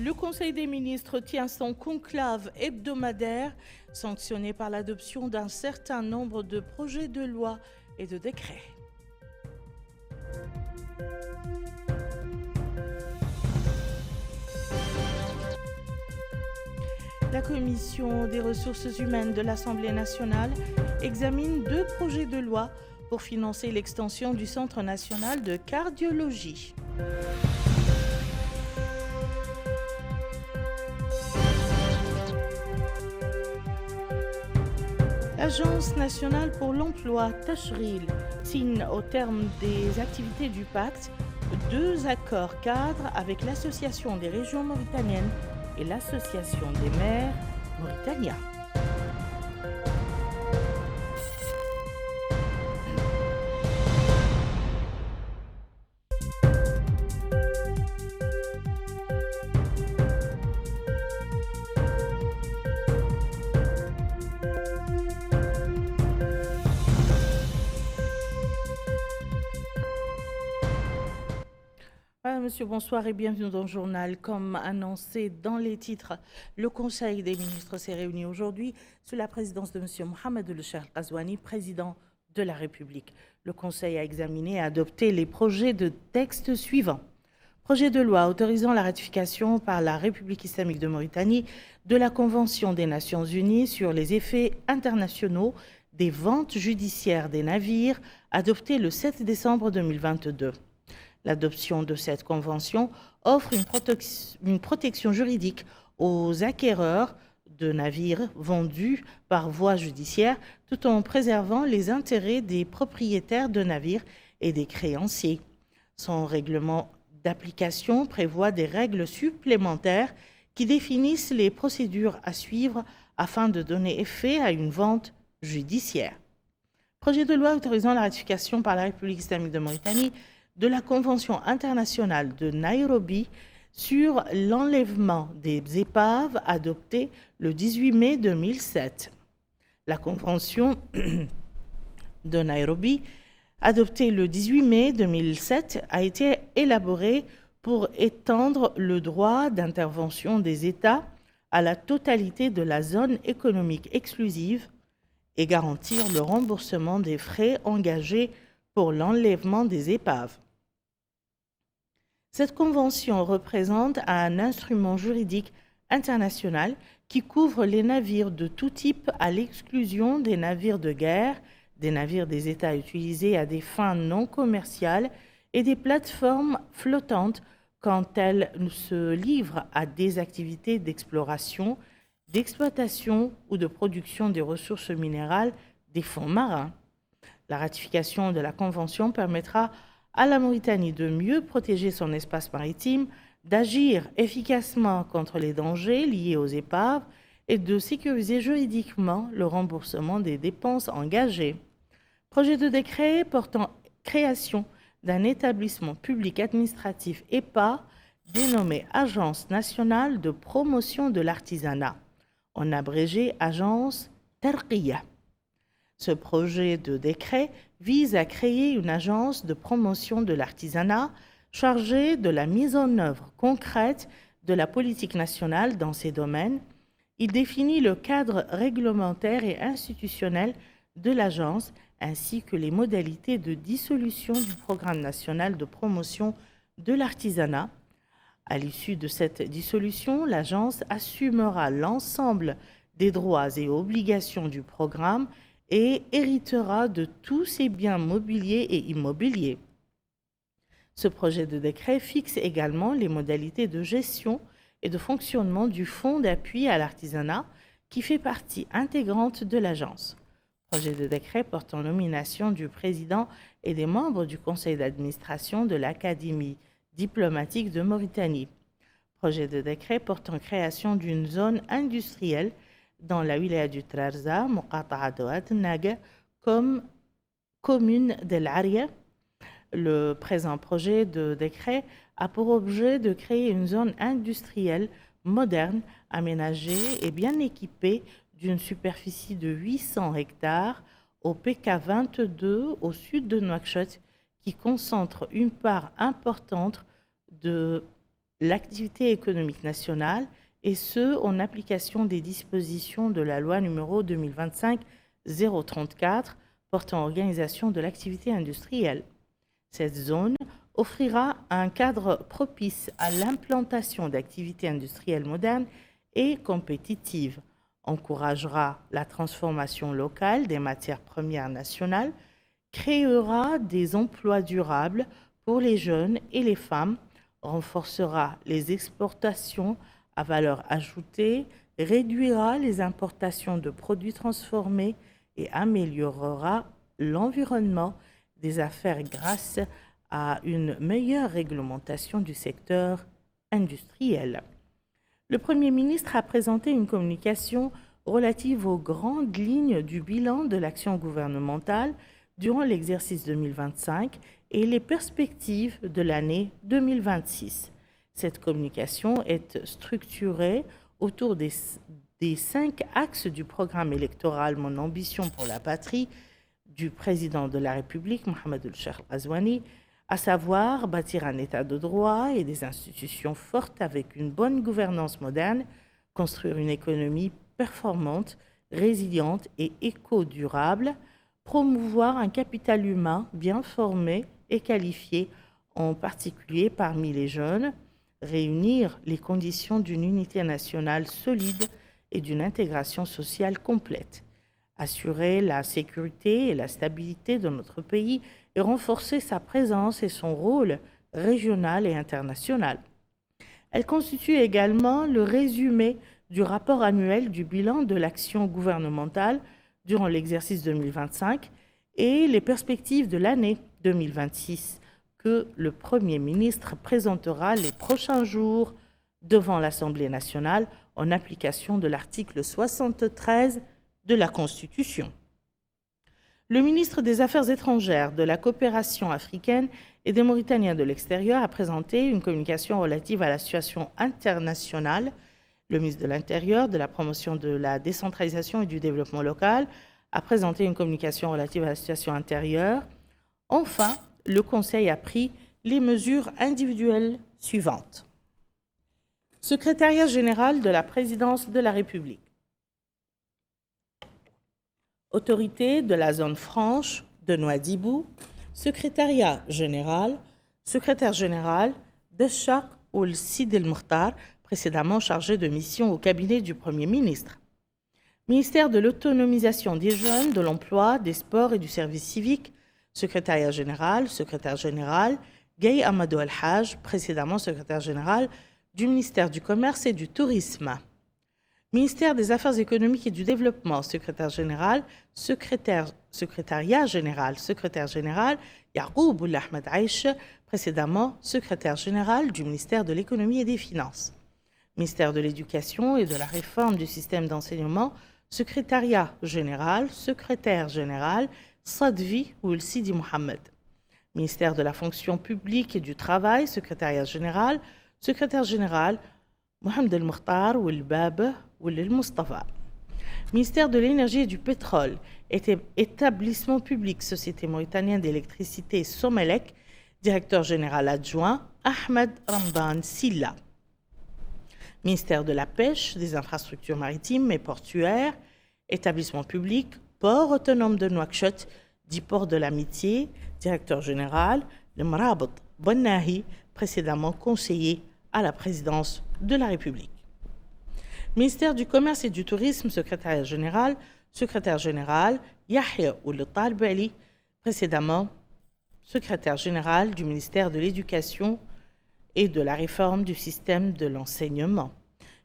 Le Conseil des ministres tient son conclave hebdomadaire, sanctionné par l'adoption d'un certain nombre de projets de loi et de décrets. La Commission des ressources humaines de l'Assemblée nationale examine 2 projets de loi pour financer l'extension du Centre national de cardiologie. L'Agence nationale pour l'emploi, Tashril, signe au terme des activités du pacte 2 accords cadres avec l'Association des régions mauritaniennes et l'Association des maires mauritaniens. Monsieur, bonsoir et bienvenue dans le journal. Comme annoncé dans les titres, le Conseil des ministres s'est réuni aujourd'hui sous la présidence de M. Mohamed El-Cheikh Ghazouani, président de la République. Le Conseil a examiné et adopté les projets de texte suivants. Projet de loi autorisant la ratification par la République islamique de Mauritanie de la Convention des Nations unies sur les effets internationaux des ventes judiciaires des navires, adopté le 7 décembre 2022. L'adoption de cette convention offre une protection juridique aux acquéreurs de navires vendus par voie judiciaire tout en préservant les intérêts des propriétaires de navires et des créanciers. Son règlement d'application prévoit des règles supplémentaires qui définissent les procédures à suivre afin de donner effet à une vente judiciaire. Projet de loi autorisant la ratification par la République islamique de Mauritanie de la Convention internationale de Nairobi sur l'enlèvement des épaves adoptée le 18 mai 2007. La Convention de Nairobi, adoptée le 18 mai 2007, a été élaborée pour étendre le droit d'intervention des États à la totalité de la zone économique exclusive et garantir le remboursement des frais engagés pour l'enlèvement des épaves. Cette convention représente un instrument juridique international qui couvre les navires de tout type à l'exclusion des navires de guerre, des navires des États utilisés à des fins non commerciales et des plateformes flottantes quand elles se livrent à des activités d'exploration, d'exploitation ou de production des ressources minérales des fonds marins. La ratification de la Convention permettra à la Mauritanie de mieux protéger son espace maritime, d'agir efficacement contre les dangers liés aux épaves et de sécuriser juridiquement le remboursement des dépenses engagées. Projet de décret portant création d'un établissement public administratif EPA dénommé Agence nationale de promotion de l'artisanat, en abrégé Agence Tarqiya. Ce projet de décret vise à créer une agence de promotion de l'artisanat chargée de la mise en œuvre concrète de la politique nationale dans ces domaines. Il définit le cadre réglementaire et institutionnel de l'agence ainsi que les modalités de dissolution du programme national de promotion de l'artisanat. À l'issue de cette dissolution, l'agence assumera l'ensemble des droits et obligations du programme et héritera de tous ses biens mobiliers et immobiliers. Ce projet de décret fixe également les modalités de gestion et de fonctionnement du Fonds d'appui à l'artisanat qui fait partie intégrante de l'agence. Projet de décret portant nomination du président et des membres du conseil d'administration de l'Académie diplomatique de Mauritanie. Projet de décret portant création d'une zone industrielle dans la wilaya du Trarza, Muqata'a Douat Naga, comme commune d'El Aria. Le présent projet de décret a pour objet de créer une zone industrielle moderne, aménagée et bien équipée d'une superficie de 800 hectares au PK 22 au sud de Nouakchott, qui concentre une part importante de l'activité économique nationale, et ce, en application des dispositions de la loi numéro 2025-034 portant organisation de l'activité industrielle. Cette zone offrira un cadre propice à l'implantation d'activités industrielles modernes et compétitives, encouragera la transformation locale des matières premières nationales, créera des emplois durables pour les jeunes et les femmes, renforcera les exportations à valeur ajoutée, réduira les importations de produits transformés et améliorera l'environnement des affaires grâce à une meilleure réglementation du secteur industriel. Le Premier ministre a présenté une communication relative aux grandes lignes du bilan de l'action gouvernementale durant l'exercice 2025 et les perspectives de l'année 2026. Cette communication est structurée autour des 5 axes du programme électoral Mon ambition pour la patrie du président de la République, Mohamed El-Cheikh Ghazouani, à savoir bâtir un État de droit et des institutions fortes avec une bonne gouvernance moderne, construire une économie performante, résiliente et éco-durable, promouvoir un capital humain bien formé et qualifié, en particulier parmi les jeunes, réunir les conditions d'une unité nationale solide et d'une intégration sociale complète, assurer la sécurité et la stabilité de notre pays et renforcer sa présence et son rôle régional et international. Elle constitue également le résumé du rapport annuel du bilan de l'action gouvernementale durant l'exercice 2025 et les perspectives de l'année 2026 que le Premier ministre présentera les prochains jours devant l'Assemblée nationale en application de l'article 73 de la Constitution. Le ministre des Affaires étrangères, de la coopération africaine et des Mauritaniens de l'extérieur a présenté une communication relative à la situation internationale. Le ministre de l'Intérieur, de la promotion de la décentralisation et du développement local a présenté une communication relative à la situation intérieure. Enfin, le Conseil a pris les mesures individuelles suivantes. Secrétariat général de la Présidence de la République. Autorité de la zone franche de Nouadhibou, secrétaire général de Chak Ould Sid El Mokhtar, précédemment chargé de mission au cabinet du Premier ministre. Ministère de l'autonomisation des jeunes, de l'emploi, des sports et du service civique, secrétaire général, Gaye Amadou El-Haj, précédemment secrétaire général du ministère du Commerce et du Tourisme. Ministère des Affaires économiques et du Développement, secrétaire général, secrétariat général, Yacoub Ould Ahmed Aïch, précédemment secrétaire général du ministère de l'Économie et des Finances. Ministère de l'Éducation et de la Réforme du système d'enseignement, secrétaire général, Sadvi Ould Sidi Mohamed. Ministère de la Fonction publique et du Travail, secrétaire général, Mohamed El Mokhtar Ould Bab Ould El Mustafa. Ministère de l'Énergie et du Pétrole, établissement public Société mauritanienne d'électricité Somelec, directeur général adjoint Ahmed Ramdan Silla. Ministère de la Pêche, des Infrastructures maritimes et portuaires, établissement public Port autonome de Nouakchott, dit Port de l'Amitié, directeur général, le Mrabit Bonnahi, précédemment conseiller à la présidence de la République. Ministère du Commerce et du Tourisme, secrétaire général, Yahya Ould Taleb Ali, précédemment secrétaire général du ministère de l'Éducation et de la Réforme du système de l'enseignement.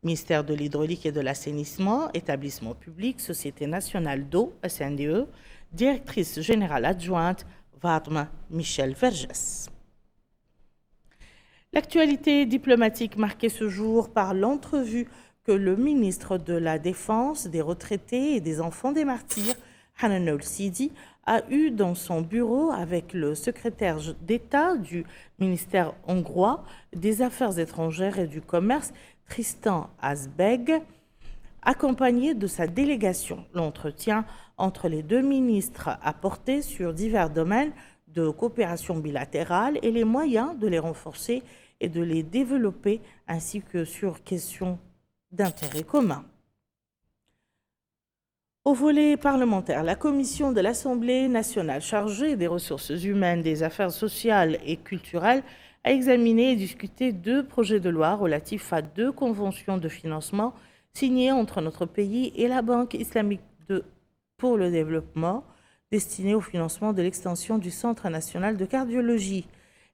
Ministère de l'Hydraulique et de l'Assainissement, établissement public, Société nationale d'eau, SNDE, directrice générale adjointe, Fatma Michel Vergès. L'actualité diplomatique marquée ce jour par l'entrevue que le ministre de la Défense, des retraités et des enfants des martyrs, Hanan El-Sidi, a eu dans son bureau avec le secrétaire d'État du ministère hongrois des Affaires étrangères et du Commerce, Tristan Azbeg, accompagné de sa délégation. L'entretien entre les deux ministres a porté sur divers domaines de coopération bilatérale et les moyens de les renforcer et de les développer, ainsi que sur questions d'intérêt commun. Au volet parlementaire, la commission de l'Assemblée nationale chargée des ressources humaines, des affaires sociales et culturelles a examiné et discuté 2 projets de loi relatifs à 2 conventions de financement signées entre notre pays et la Banque islamique pour le développement, destinées au financement de l'extension du Centre national de cardiologie.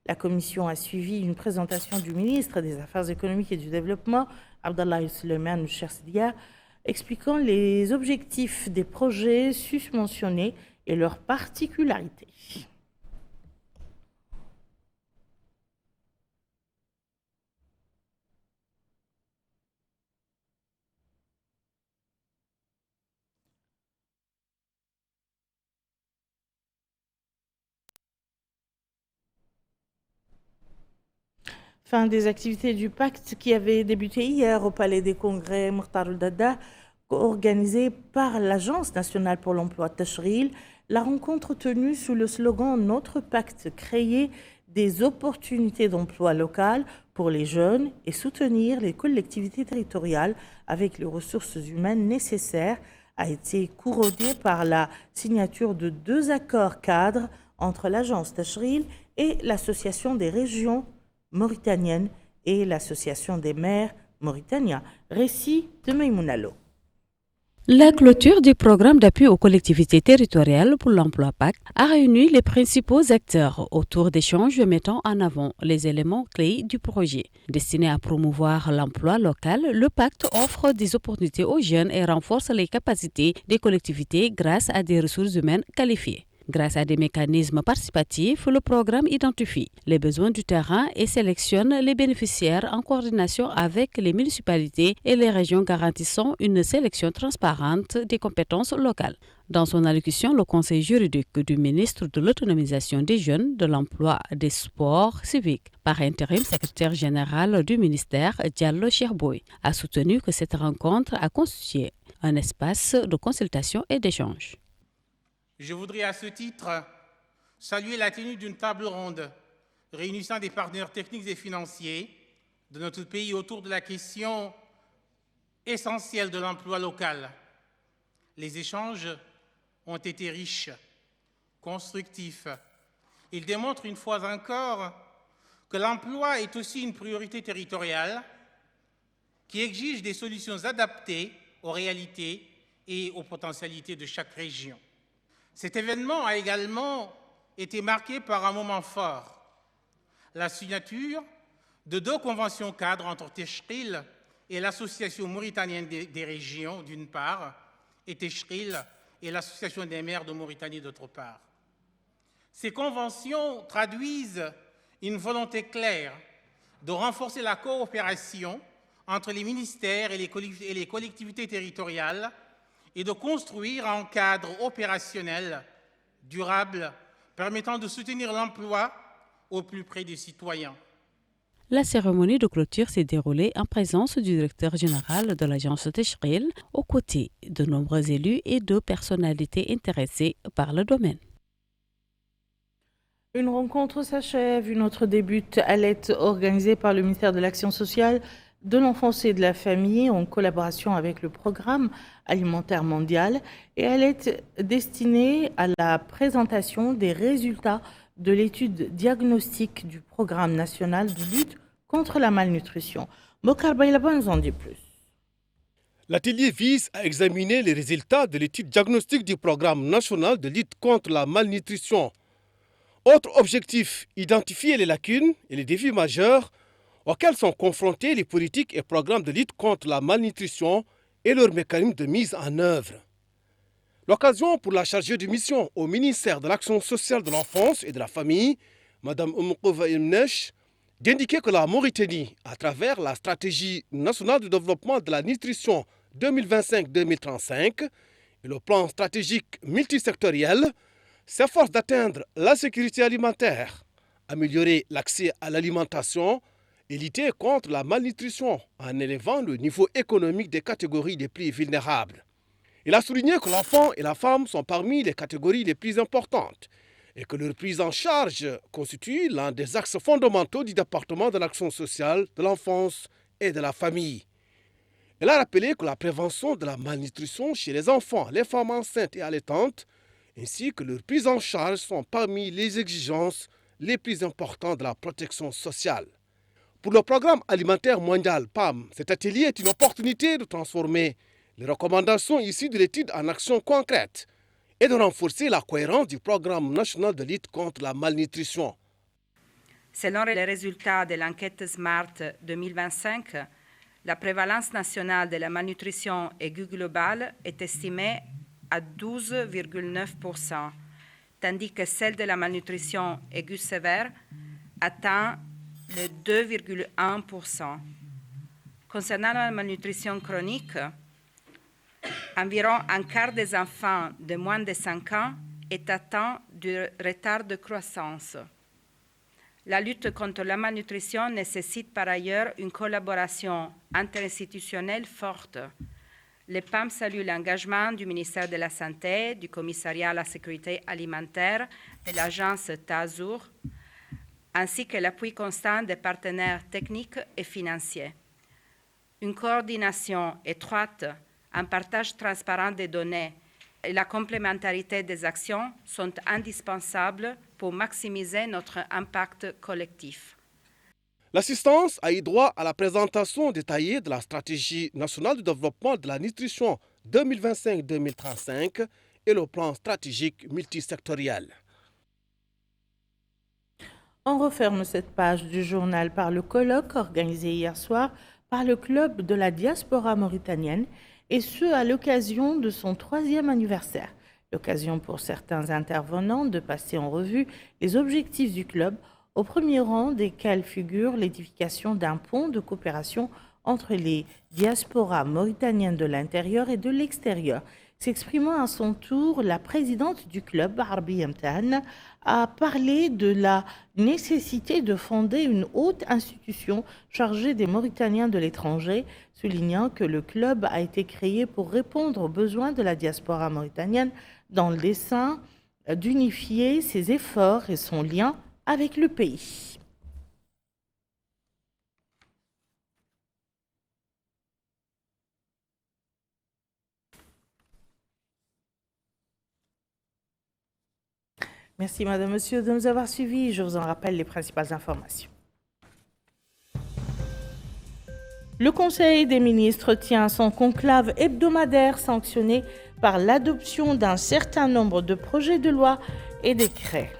La commission a suivi une présentation du ministre des Affaires économiques et du Développement, Abdallah Suleiman Chersdia, expliquant les objectifs des projets susmentionnés et leurs particularités. Fin des activités du pacte qui avait débuté hier au Palais des Congrès Mokhtar Ould-Daddah, organisée par l'Agence nationale pour l'emploi Tashril. La rencontre tenue sous le slogan Notre pacte, créer des opportunités d'emploi locales pour les jeunes et soutenir les collectivités territoriales avec les ressources humaines nécessaires, a été couronnée par la signature de 2 accords cadres entre l'Agence Tashril et l'Association des régions mauritaniennes et l'Association des maires mauritaniens. Récit de Maïmounalo. La clôture du programme d'appui aux collectivités territoriales pour l'emploi PACT a réuni les principaux acteurs autour d'échanges mettant en avant les éléments clés du projet. Destiné à promouvoir l'emploi local, le pacte offre des opportunités aux jeunes et renforce les capacités des collectivités grâce à des ressources humaines qualifiées. Grâce à des mécanismes participatifs, le programme identifie les besoins du terrain et sélectionne les bénéficiaires en coordination avec les municipalités et les régions, garantissant une sélection transparente des compétences locales. Dans son allocution, le conseil juridique du ministre de l'Autonomisation des jeunes, de l'emploi, des sports civiques, par intérim secrétaire général du ministère, Diallo Cherboy, a soutenu que cette rencontre a constitué un espace de consultation et d'échange. Je voudrais à ce titre saluer la tenue d'une table ronde réunissant des partenaires techniques et financiers de notre pays autour de la question essentielle de l'emploi local. Les échanges ont été riches, constructifs. Ils démontrent une fois encore que l'emploi est aussi une priorité territoriale qui exige des solutions adaptées aux réalités et aux potentialités de chaque région. Cet événement a également été marqué par un moment fort, la signature de 2 conventions cadres entre Tashril et l'Association mauritanienne des régions, d'une part, et Tashril et l'Association des maires de Mauritanie, d'autre part. Ces conventions traduisent une volonté claire de renforcer la coopération entre les ministères et les collectivités territoriales et de construire un cadre opérationnel durable permettant de soutenir l'emploi au plus près des citoyens. La cérémonie de clôture s'est déroulée en présence du directeur général de l'agence Tashril, aux côtés de nombreux élus et de personnalités intéressées par le domaine. Une rencontre s'achève, une autre débute. Elle est organisée par le ministère de l'Action sociale, de l'enfance et de la famille en collaboration avec le Programme alimentaire mondial, et elle est destinée à la présentation des résultats de l'étude diagnostique du Programme national de lutte contre la malnutrition. Bokar Baylaba nous en dit plus. L'atelier vise à examiner les résultats de l'étude diagnostique du Programme national de lutte contre la malnutrition. Autre objectif, identifier les lacunes et les défis majeurs auxquels sont confrontés les politiques et programmes de lutte contre la malnutrition et leurs mécanismes de mise en œuvre. L'occasion pour la chargée de mission au ministère de l'Action sociale de l'enfance et de la famille, Mme Oumkouva Imnesh, d'indiquer que la Mauritanie, à travers la stratégie nationale de développement de la nutrition 2025-2035 et le plan stratégique multisectoriel, s'efforce d'atteindre la sécurité alimentaire, améliorer l'accès à l'alimentation et lutter contre la malnutrition en élevant le niveau économique des catégories les plus vulnérables. Il a souligné que l'enfant et la femme sont parmi les catégories les plus importantes et que leur prise en charge constitue l'un des axes fondamentaux du département de l'action sociale, de l'enfance et de la famille. Elle a rappelé que la prévention de la malnutrition chez les enfants, les femmes enceintes et allaitantes, ainsi que leur prise en charge sont parmi les exigences les plus importantes de la protection sociale. Pour le Programme alimentaire mondial PAM, cet atelier est une opportunité de transformer les recommandations issues de l'étude en actions concrètes et de renforcer la cohérence du Programme national de lutte contre la malnutrition. Selon les résultats de l'enquête SMART 2025, la prévalence nationale de la malnutrition aiguë globale est estimée à 12,9%, tandis que celle de la malnutrition aiguë sévère atteint le 2,1%. Concernant la malnutrition chronique, environ un quart des enfants de moins de 5 ans est atteint du retard de croissance. La lutte contre la malnutrition nécessite par ailleurs une collaboration interinstitutionnelle forte. Le PAM salue l'engagement du ministère de la Santé, du Commissariat à la sécurité alimentaire, de l'agence TASUR, ainsi que l'appui constant des partenaires techniques et financiers. Une coordination étroite, un partage transparent des données et la complémentarité des actions sont indispensables pour maximiser notre impact collectif. L'assistance a eu droit à la présentation détaillée de la stratégie nationale de développement de la nutrition 2025-2035 et le plan stratégique multisectoriel. On referme cette page du journal par le colloque organisé hier soir par le Club de la diaspora mauritanienne, et ce à l'occasion de son 3e anniversaire. L'occasion pour certains intervenants de passer en revue les objectifs du club, au premier rang desquels figure l'édification d'un pont de coopération entre les diasporas mauritaniennes de l'intérieur et de l'extérieur. S'exprimant à son tour, la présidente du club, Arbi Mtan, a parlé de la nécessité de fonder une haute institution chargée des Mauritaniens de l'étranger, soulignant que le club a été créé pour répondre aux besoins de la diaspora mauritanienne dans le dessein d'unifier ses efforts et son lien avec le pays. Merci, Madame, Monsieur, de nous avoir suivis. Je vous en rappelle les principales informations. Le Conseil des ministres tient son conclave hebdomadaire sanctionné par l'adoption d'un certain nombre de projets de loi et décrets.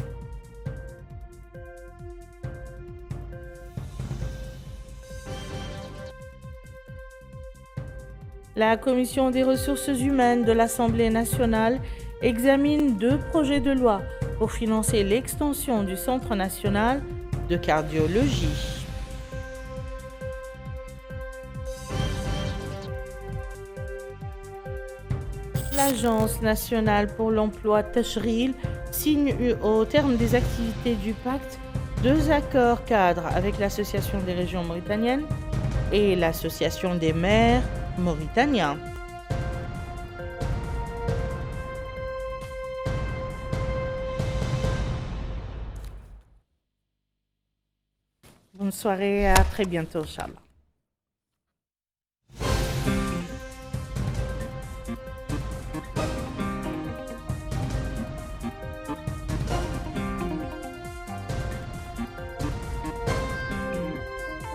La Commission des ressources humaines de l'Assemblée nationale examine 2 projets de loi pour financer l'extension du Centre national de cardiologie. L'Agence nationale pour l'emploi Tashril signe au terme des activités du pacte 2 accords cadres avec l'Association des régions mauritaniennes et l'Association des maires mauritaniens. Bonne soirée, à très bientôt, Inch'Allah.